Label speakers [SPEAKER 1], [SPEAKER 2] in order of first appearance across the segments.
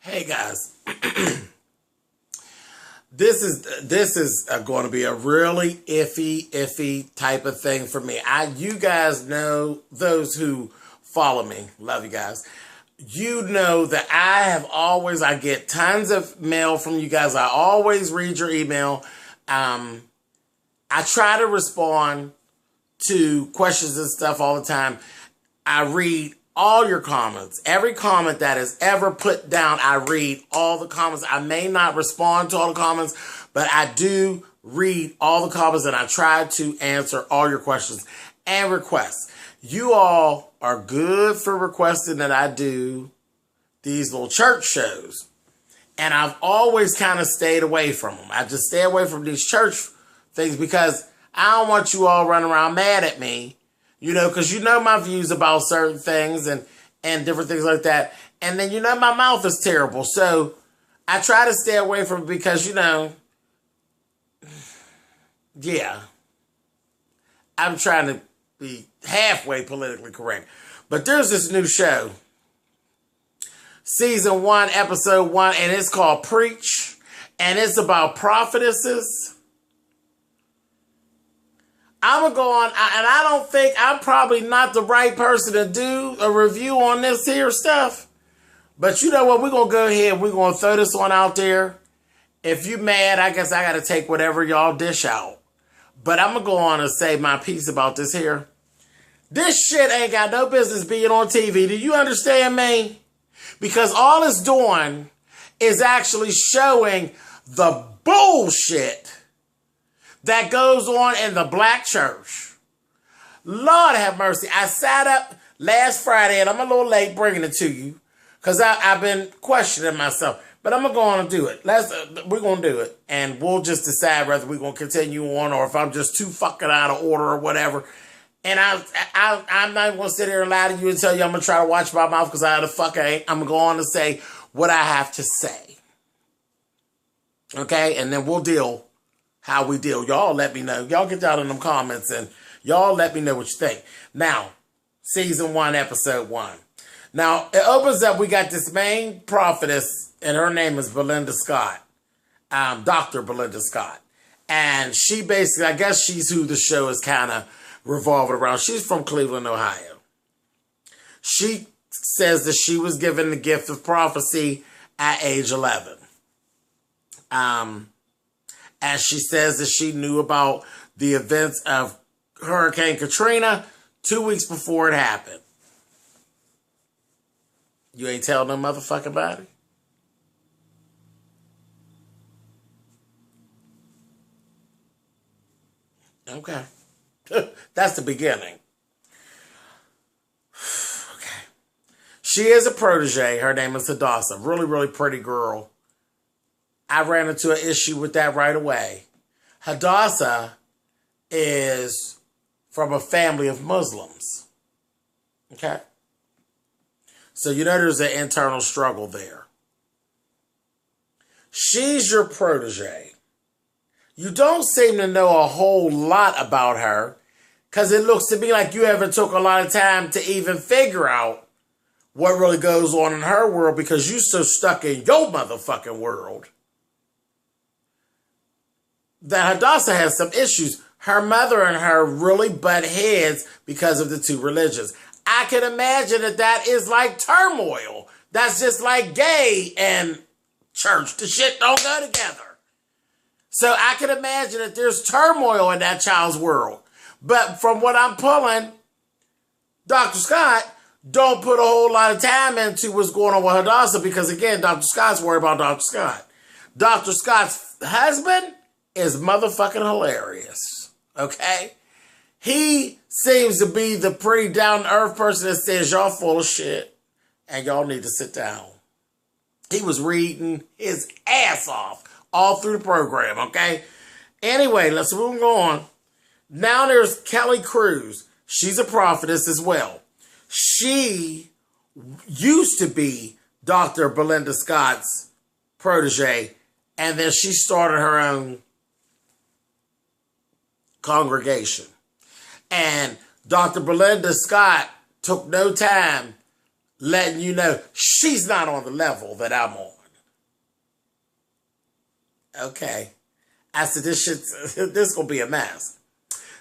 [SPEAKER 1] Hey guys, this is going to be a really iffy type of thing for me. You guys know, those who follow me, love you guys. You know that I get tons of mail from you guys. I always read your email. I try to respond to questions and stuff all the time. I read all your comments. Every comment that is ever put down, I read all the comments. I may not respond to all the comments, but I do read all the comments and I try to answer all your questions and requests. You all are good for requesting that I do these little church shows. And I've always kind of stayed away from them. I just stay away from these church things because I don't want you all running around mad at me. You know, because you know my views about certain things and different things like that. And then, you know, my mouth is terrible. So I try to stay away from it because, you know, yeah, I'm trying to be halfway politically correct. But there's this new show, Season 1, Episode 1, and it's called Preach. And it's about prophetesses. I'm going to go on, and I don't think I'm probably not the right person to do a review on this here stuff. But you know what? We're going to go ahead and we're going to throw this one out there. If you mad, I guess I got to take whatever y'all dish out. But I'm going to go on and say my piece about this here. This shit ain't got no business being on TV. Do you understand me? Because all it's doing is actually showing the bullshit that goes on in the black church. Lord have mercy. I sat up last Friday, and I'm a little late bringing it to you because I've been questioning myself. But I'm going to go on and do it. We're going to do it. And we'll just decide whether we're going to continue on or if I'm just too fucking out of order or whatever. And I'm not going to sit here and lie to you and tell you I'm going to try to watch my mouth because I the fuck ain't. I'm going to go on and say what I have to say. Okay? And then we'll deal how we deal. Y'all let me know. Y'all get down in them comments and y'all let me know what you think. Now, Season 1, Episode 1. Now, it opens up, we got this main prophetess, and her name is Belinda Scott. Dr. Belinda Scott. And she basically, I guess she's who the show is kind of revolving around. She's from Cleveland, Ohio. She says that she was given the gift of prophecy at age 11. And she says that she knew about the events of Hurricane Katrina 2 weeks before it happened. You ain't telling no motherfucking body? Okay. That's the beginning. Okay. She is a protege. Her name is Hadassah. Really pretty girl. I ran into an issue with that right away. Hadassah is from a family of Muslims. Okay? So you know there's an internal struggle there. She's your protege. You don't seem to know a whole lot about her because it looks to me like you haven't took a lot of time to even figure out what really goes on in her world because you're so stuck in your motherfucking world that Hadassah has some issues. Her mother and her really butt heads because of the two religions. I can imagine that is like turmoil. That's just like gay and church. The shit don't go together. So I can imagine that there's turmoil in that child's world. But from what I'm pulling, Dr. Scott don't put a whole lot of time into what's going on with Hadassah because, again, Dr. Scott's worried about Dr. Scott. Dr. Scott's husband is motherfucking hilarious, okay? He seems to be the pretty down-to-earth person that says y'all full of shit and y'all need to sit down. He was reading his ass off all through the program, okay? Anyway, let's move on. Now there's Kelly Cruz. She's a prophetess as well. She used to be Dr. Belinda Scott's protege, and then she started her own congregation. And Dr. Belinda Scott took no time letting you know she's not on the level that I'm on. Okay. I said, this gonna be a mess.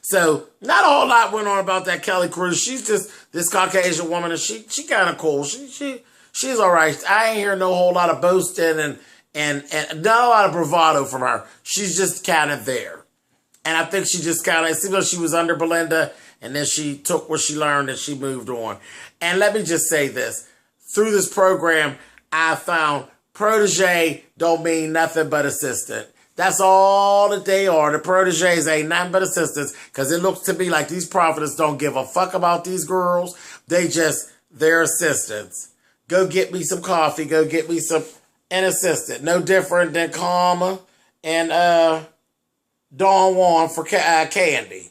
[SPEAKER 1] So, not a whole lot went on about that Kelly Cruz. She's just this Caucasian woman, and she kind of cool. She's all right. I ain't hear no whole lot of boasting and not a lot of bravado from her. She's just kind of there. And I think she just kind of, it seems like she was under Belinda, and then she took what she learned and she moved on. And let me just say this. Through this program, I found protege don't mean nothing but assistant. That's all that they are. The proteges ain't nothing but assistants, because it looks to me like these prophetess don't give a fuck about these girls. They're assistants. Go get me some coffee. Go get me an assistant. No different than Karma and Dawn Juan for Candy.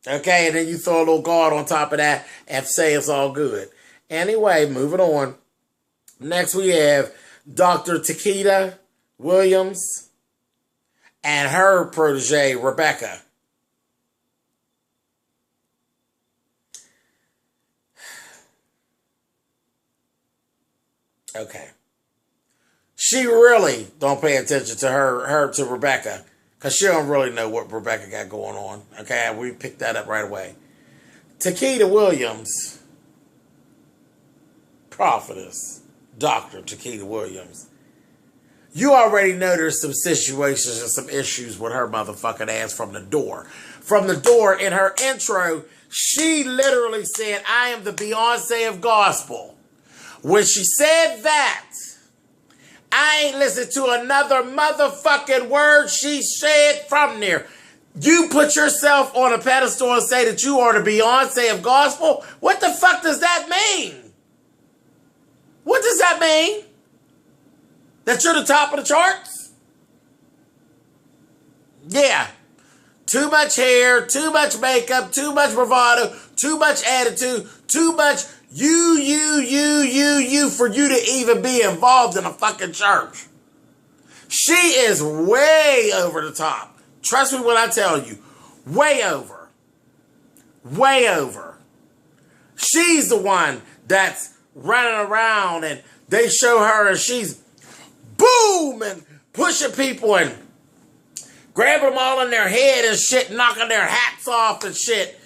[SPEAKER 1] Okay, and then you throw a little guard on top of that and say it's all good. Anyway, moving on. Next we have Dr. Takeda Williams and her protege, Rebecca. Okay. She really don't pay attention to to Rebecca, because she don't really know what Rebecca got going on. Okay, we picked that up right away. Takeda Williams, prophetess, Dr. Takeda Williams. You already know there's some situations and some issues with her motherfucking ass from the door. From the door, in her intro, she literally said, I am the Beyonce of gospel. When she said that, I ain't listened to another motherfucking word she said from there. You put yourself on a pedestal and say that you are the Beyonce of gospel? What the fuck does that mean? What does that mean? That you're the top of the charts? Yeah. Too much hair, too much makeup, too much bravado, too much attitude, too much you for you to even be involved in a fucking church. She is way over the top. Trust me when I tell you. Way over. Way over. She's the one that's running around and they show her and she's boom and pushing people and grabbing them all in their head and shit, knocking their hats off and shit.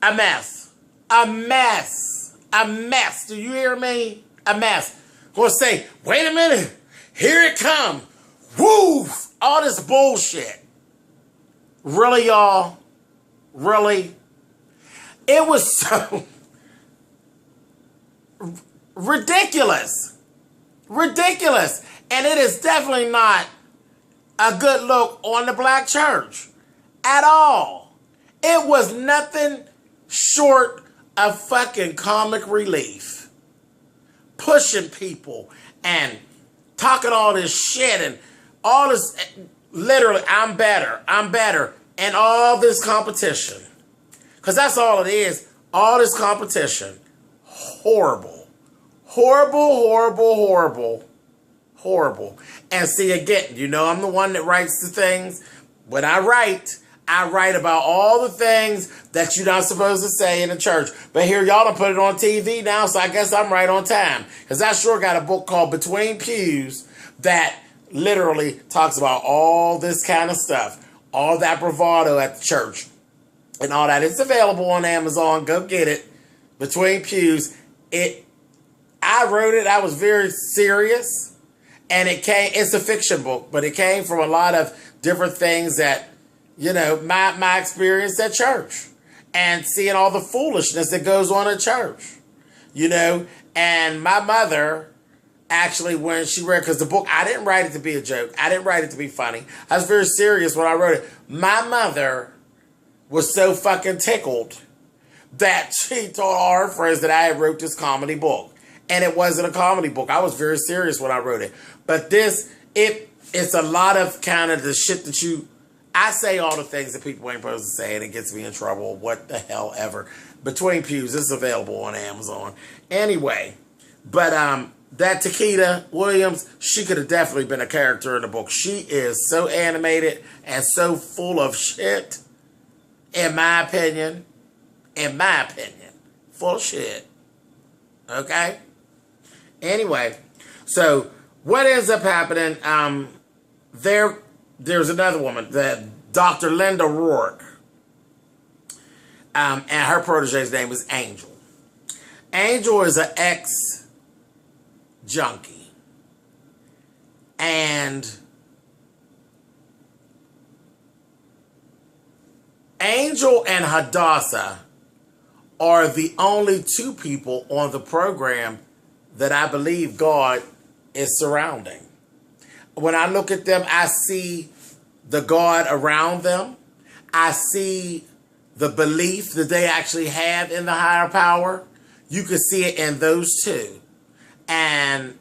[SPEAKER 1] A mess. A mess. A mess. Do you hear me? A mess. Gonna say, wait a minute. Here it comes. Woof. All this bullshit. Really, y'all? Really? It was so ridiculous. Ridiculous. And it is definitely not a good look on the black church. At all. It was nothing short of fucking comic relief. Pushing people and talking all this shit and all this, literally, I'm better, and all this competition. Because that's all it is. All this competition. Horrible. Horrible, horrible, horrible. Horrible. And see, again, you know I'm the one that writes the things. When I write about all the things that you're not supposed to say in the church. But here, y'all done put it on TV now, so I guess I'm right on time. Because I sure got a book called Between Pews that literally talks about all this kind of stuff. All that bravado at the church. And all that. It's available on Amazon. Go get it. Between Pews. I wrote it. I was very serious. And it's a fiction book. But it came from a lot of different things that, you know, my experience at church and seeing all the foolishness that goes on at church, you know. And my mother, actually, when she read, because the book, I didn't write it to be a joke. I didn't write it to be funny. I was very serious when I wrote it. My mother was so fucking tickled that she told all her friends that I wrote this comedy book. And it wasn't a comedy book. I was very serious when I wrote it. But it's a lot of kind of the shit that I say all the things that people ain't supposed to say, and it gets me in trouble. What the hell ever. Between Pews is available on Amazon. Anyway, but that Takeda Williams, she could have definitely been a character in the book. She is so animated and so full of shit, in my opinion. In my opinion. Full of shit. Okay? Anyway, so what ends up happening, there's another woman, Dr. Linda Roark, and her protege's name is Angel. Angel is an ex-junkie. And Angel and Hadassah are the only two people on the program that I believe God is surrounding. When I look at them, I see the God around them. I see the belief that they actually have in the higher power. You can see it in those two. And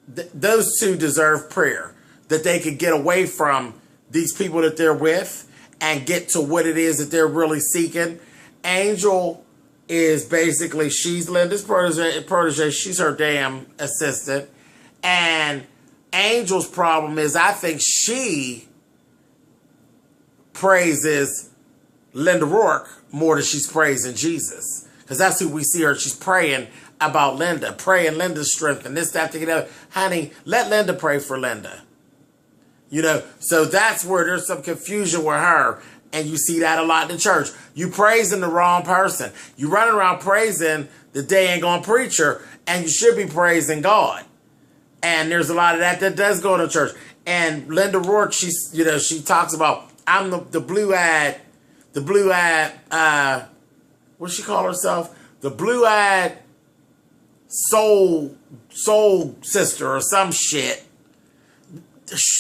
[SPEAKER 1] those two deserve prayer, that they could get away from these people that they're with and get to what it is that they're really seeking. Angel is basically, she's Linda's protege. She's her damn assistant. And Angel's problem is, I think she praises Linda Roark more than she's praising Jesus. Because that's who we see her. She's praying about Linda, praying Linda's strength and this, that, together. Honey, let Linda pray for Linda. You know, so that's where there's some confusion with her. And you see that a lot in the church. You praising the wrong person. You running around praising the day ain't gonna preacher, and you should be praising God. And there's a lot of that does go to church. And Linda Roark, she talks about, I'm the blue-eyed, what's she call herself? The blue-eyed soul sister or some shit.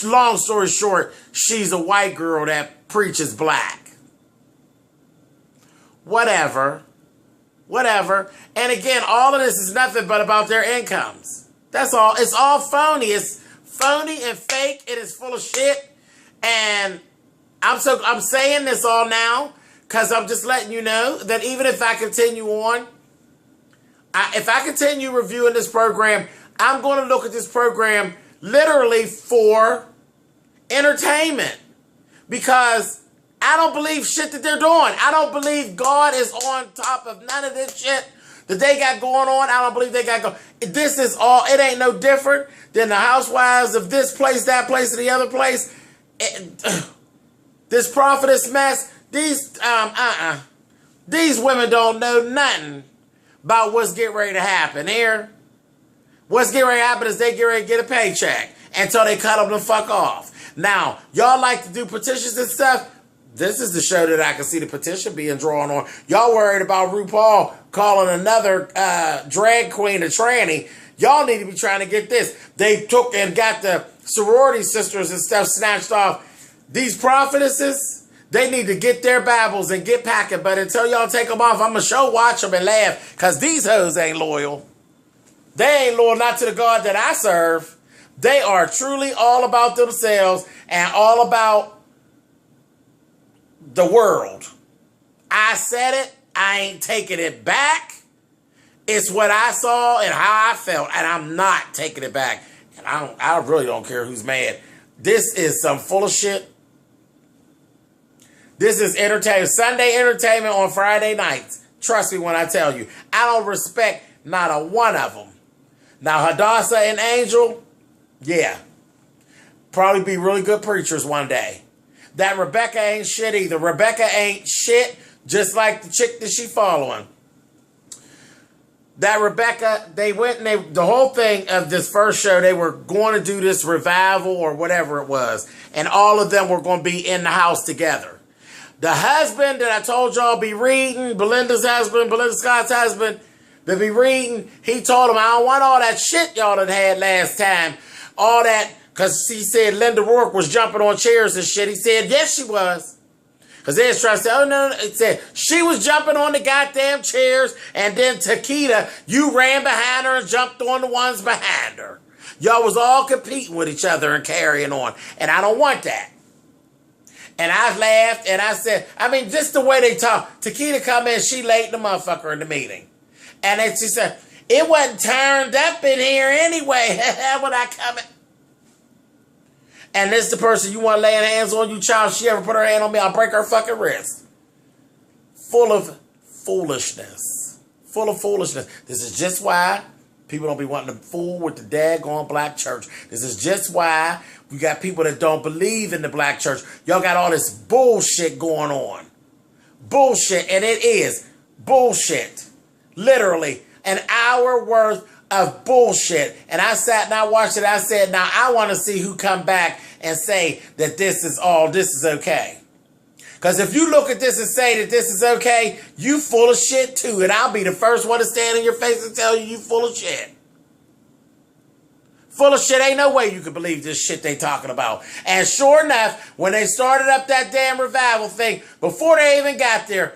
[SPEAKER 1] Long story short, she's a white girl that preaches black. Whatever. And again, all of this is nothing but about their incomes. That's all. It's all phony. It's phony and fake. It is full of shit. And I'm saying this all now because I'm just letting you know that even if I continue on, if I continue reviewing this program, I'm going to look at this program literally for entertainment, because I don't believe shit that they're doing. I don't believe God is on top of none of this shit that they got going on. I don't believe they got going. This is all, it ain't no different than the housewives of this place, that place, and the other place. This prophetess mess, these women don't know nothing about what's getting ready to happen here. What's getting ready to happen is they get ready to get a paycheck until they cut them the fuck off. Now, y'all like to do petitions and stuff. This is the show that I can see the petition being drawn on. Y'all worried about RuPaul calling another drag queen a tranny. Y'all need to be trying to get this. They took and got the sorority sisters and stuff snatched off. These prophetesses, they need to get their Bibles and get packing. But until y'all take them off, I'm going to show watch them and laugh, because these hoes ain't loyal. They ain't loyal not to the God that I serve. They are truly all about themselves and all about the world. I said it. I ain't taking it back. It's what I saw and how I felt, and I'm not taking it back. And I really don't care who's mad. This is some full of shit. This is entertainment. Sunday entertainment on Friday nights. Trust me when I tell you. I don't respect not a one of them. Now, Hadassah and Angel, yeah, probably be really good preachers one day. That Rebecca ain't shit either. Rebecca ain't shit, just like the chick that she following. That Rebecca, they went and the whole thing of this first show, they were going to do this revival or whatever it was. And all of them were going to be in the house together. The husband that I told y'all be reading, Belinda Scott's husband, that be reading, he told him, I don't want all that shit y'all done had last time. All that, because he said Linda Roark was jumping on chairs and shit. He said, yes, she was. Because they was trying to say, oh, no. He said, she was jumping on the goddamn chairs, and then Takeda, you ran behind her and jumped on the ones behind her. Y'all was all competing with each other and carrying on. And I don't want that. And I laughed, and I said, I mean, just the way they talk. Takeda come in, she late the motherfucker in the meeting. And then she said, it wasn't turned up in here anyway. When I come in. And this the person you want laying hands on you, child. She ever put her hand on me, I'll break her fucking wrist. Full of foolishness. full of foolishness. This is just why people don't be wanting to fool with the daggone black church. This is just why we got people that don't believe in the black church. Y'all got all this bullshit going on. Bullshit, and it is bullshit. Literally, an hour worth of bullshit. And I sat and I watched it. I said, now I want to see who come back and say that this is okay. Because if you look at this and say that this is okay, you full of shit too. And I'll be the first one to stand in your face and tell you full of shit. Full of shit. Ain't no way you can believe this shit they talking about. And sure enough, when they started up that damn revival thing, before they even got there,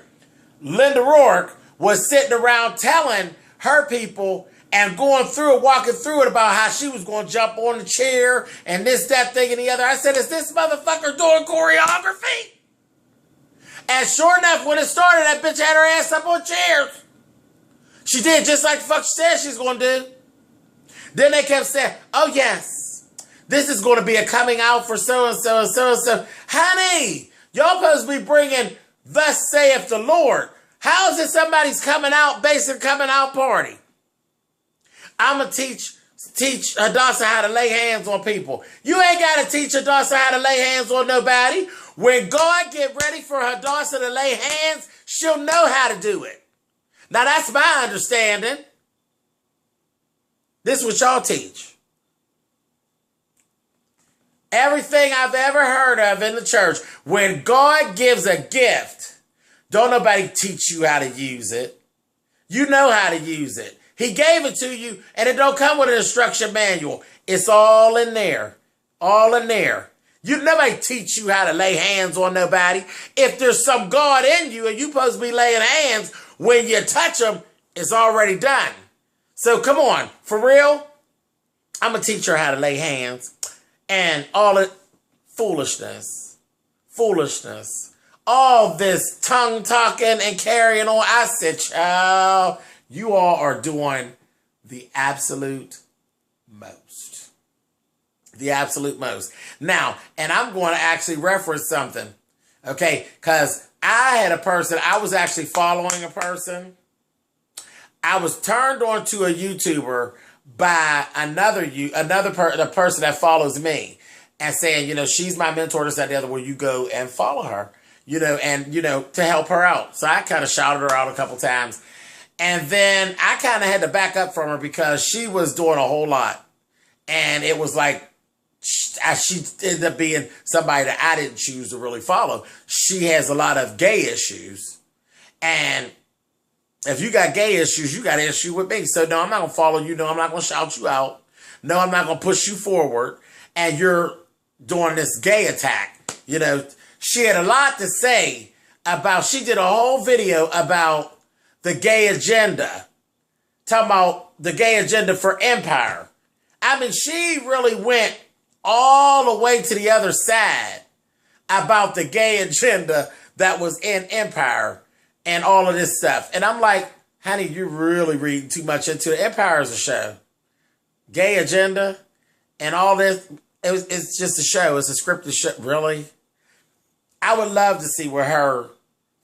[SPEAKER 1] Linda Roark was sitting around telling her people and going through it, walking through it about how she was going to jump on the chair and this, that, thing, and the other. I said, is this motherfucker doing choreography? And sure enough, when it started, that bitch had her ass up on chairs. She did just like the fuck she said she's going to do. Then they kept saying, oh yes, this is going to be a coming out for so-and-so and so-and-so. Honey, y'all supposed to be bringing thus saith the Lord. How is it somebody's coming out, basic coming out party? I'm going to teach Hadassah how to lay hands on people. You ain't got to teach Hadassah how to lay hands on nobody. When God get ready for Hadassah to lay hands, she'll know how to do it. Now that's my understanding. This is what y'all teach. Everything I've ever heard of in the church, when God gives a gift, don't nobody teach you how to use it. You know how to use it. He gave it to you, and it don't come with an instruction manual. It's all in there. All in there. Nobody teach you how to lay hands on nobody. If there's some God in you and you supposed to be laying hands, when you touch them, it's already done. So come on, for real, I'm going to teach her how to lay hands. And all the foolishness, all this tongue talking and carrying on. I said, child, you all are doing the absolute most. The absolute most. Now, and I'm going to actually reference something, okay? Because I had a person, I was actually following a person. I was turned on to a YouTuber by the person that follows me and saying, she's my mentor, this, that, the other, where you go and follow her, and, to help her out. So I kind of shouted her out a couple times. And then I kind of had to back up from her because she was doing a whole lot. And it was like, she ended up being somebody that I didn't choose to really follow. She has a lot of gay issues. And if you got gay issues, you got an issue with me. So no, I'm not going to follow you. No, I'm not going to shout you out. No, I'm not going to push you forward. And you're doing this gay attack. She had a lot to say about, she did a whole video about the gay agenda. Talking about the gay agenda for Empire. I mean, she really went all the way to the other side about the gay agenda that was in Empire and all of this stuff. And I'm like, honey, you're really reading too much into it. Empire is a show. Gay agenda and all this, it's just a show. It's a scripted show. Really? I would love to see what her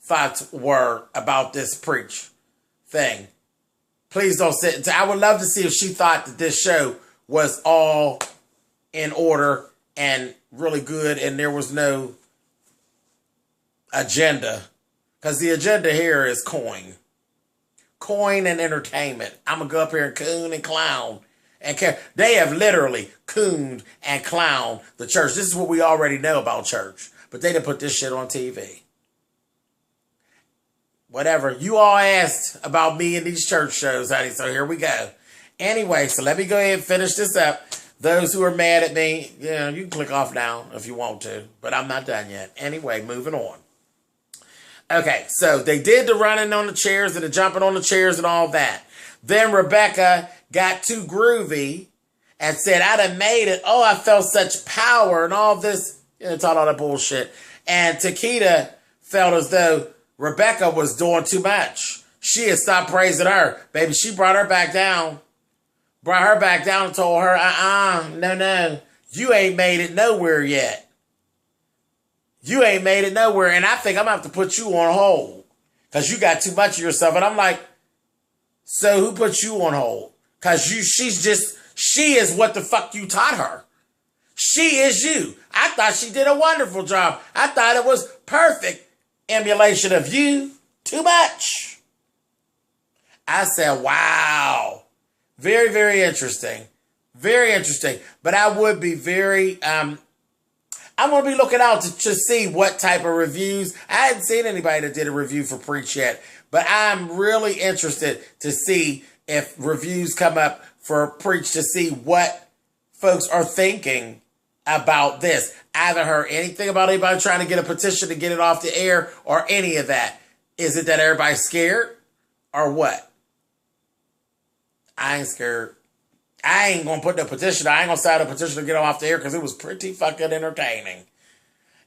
[SPEAKER 1] thoughts were about this preach thing. Please don't sit. I would love to see if she thought that this show was all in order and really good and there was no agenda. Because the agenda here is coin. Coin and entertainment. I'm going to go up here and coon and clown. They have literally cooned and clowned the church. This is what we already know about church. But they didn't put this shit on TV. Whatever. You all asked about me in these church shows, honey. So here we go. Anyway, so let me go ahead and finish this up. Those who are mad at me, you can click off now if you want to. But I'm not done yet. Anyway, moving on. Okay, so they did the running on the chairs and the jumping on the chairs and all that. Then Rebecca got too groovy and said, I done made it. Oh, I felt such power and all this. Taught all that bullshit. And Takeda felt as though Rebecca was doing too much. She had stopped praising her. Baby, she brought her back down. Brought her back down and told her, no. You ain't made it nowhere yet. You ain't made it nowhere. And I think I'm going to have to put you on hold. Because you got too much of yourself. And I'm like, So who put you on hold? Because she is what the fuck you taught her. She is you. I thought she did a wonderful job. I thought it was perfect emulation of you. Too much. I said, wow. Very, very interesting. Very interesting. But I would be very, I'm going to be looking out to see what type of reviews. I hadn't seen anybody that did a review for Preach yet. But I'm really interested to see if reviews come up for Preach to see what folks are thinking about this. I haven't heard anything about anybody trying to get a petition to get it off the air or any of that. Is it that everybody's scared or what? I ain't scared. I ain't going to put the petition. I ain't going to sign a petition to get it off the air because it was pretty fucking entertaining.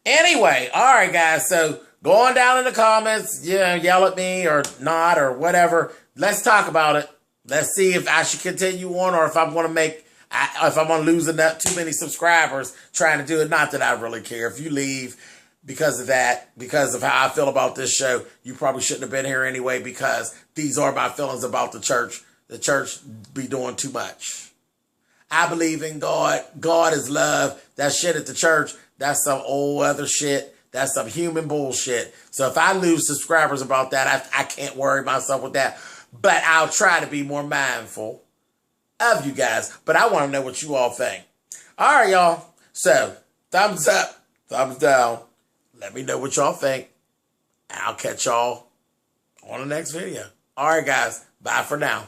[SPEAKER 1] Anyway, all right, guys. So going down in the comments, yell at me or not or whatever. Let's talk about it. Let's see if I should continue on or if I'm going to lose too many subscribers trying to do it. Not that I really care. If you leave because of that, because of how I feel about this show, you probably shouldn't have been here anyway because these are my feelings about the church. The church be doing too much. I believe in God. God is love. That shit at the church, that's some old other shit. That's some human bullshit. So if I lose subscribers about that, I can't worry myself with that. But I'll try to be more mindful of you guys. But I want to know what you all think. All right, y'all. So, thumbs up, thumbs down. Let me know what y'all think. I'll catch y'all on the next video. All right, guys. Bye for now.